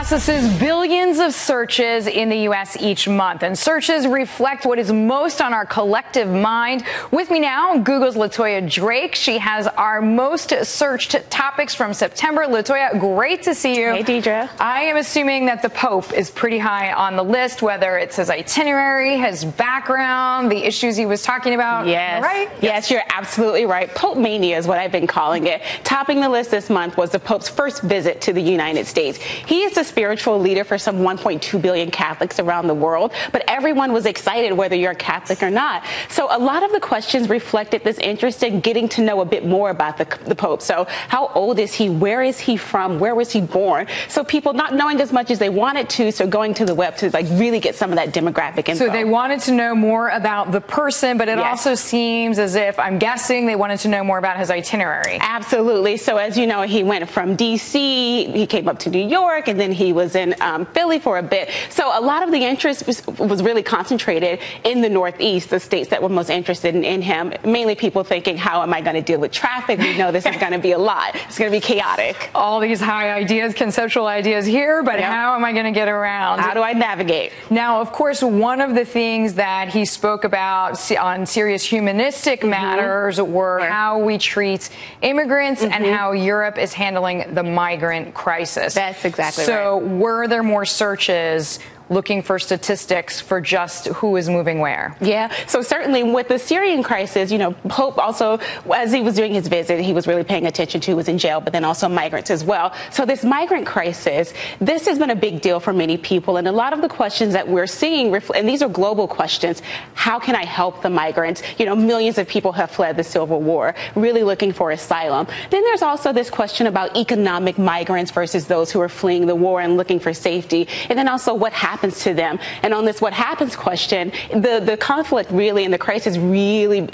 processes billions of searches in the U.S. each month, and searches reflect what is most on our collective mind. With me now, Google's LaToya Drake. She has our most searched topics from September. LaToya, great to see you. Hey, Deirdre. I am assuming that the Pope is pretty high on the list, whether it's his itinerary, his background, the issues he was talking about. Yes. Right? Yes, you're absolutely right. Pope mania is what I've been calling it. Topping the list this month was the Pope's first visit to the United States. He is the spiritual leader for some 1.2 billion Catholics around the world, but everyone was excited whether you're a Catholic or not. So a lot of the questions reflected this interest in getting to know a bit more about the Pope. So how old is he? Where is he from? Where was he born? So people not knowing as much as they wanted to, so going to the web to really get some of that demographic info. So they wanted to know more about the person, but it also seems as if, I'm guessing, they wanted to know more about his itinerary. Absolutely. So as you know, he went from D.C., he came up to New York, and then he was in Philly for a bit. So a lot of the interest was really concentrated in the Northeast, the states that were most interested in him. Mainly people thinking, how am I going to deal with traffic? We know this is going to be a lot. It's going to be chaotic. All these high ideas, conceptual ideas here, but how am I going to get around? How do I navigate? Now, of course, one of the things that he spoke about on serious humanistic matters were how we treat immigrants and how Europe is handling the migrant crisis. That's exactly right. So were there more searches looking for statistics for just who is moving where? Yeah, so certainly with the Syrian crisis, you know, Pope also, as he was doing his visit, he was really paying attention to who was in jail, but then also migrants as well. So this migrant crisis, this has been a big deal for many people. And a lot of the questions that we're seeing, and these are global questions, how can I help the migrants? You know, millions of people have fled the Civil War, really looking for asylum. Then there's also this question about economic migrants versus those who are fleeing the war and looking for safety. And then also what happens to them. And on this what happens question, the conflict really and the crisis really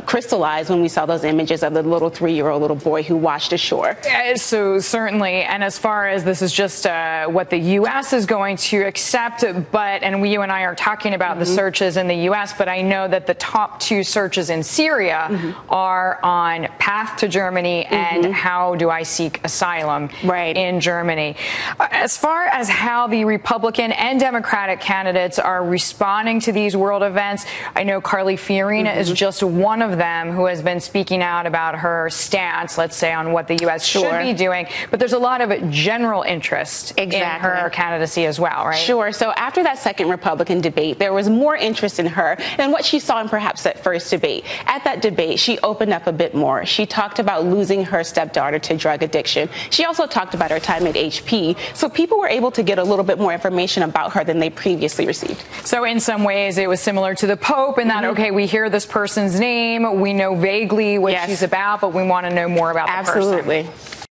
crystallized when we saw those images of the little 3-year-old little boy who washed ashore. So certainly, and as far as this is just what the U.S. is going to accept, but, and you and I are talking about the searches in the U.S., but I know that the top 2 searches in Syria are on path to Germany and how do I seek asylum in Germany. As far as how the Republican and Democratic candidates are responding to these world events, I know Carly Fiorina is just one of them who has been speaking out about her stance, let's say, on what the U.S. should be doing. But there's a lot of general interest in her candidacy as well, right? Sure. So after that second Republican debate, there was more interest in her than what she saw in perhaps that first debate. At that debate, she opened up a bit more. She talked about losing her stepdaughter to drug addiction. She also talked about her time at HP. So people were able to get a little bit more information about her than they previously received. So in some ways it was similar to the Pope in that, okay, we hear this person's name, we know vaguely what she's about, but we want to know more about the person. Absolutely.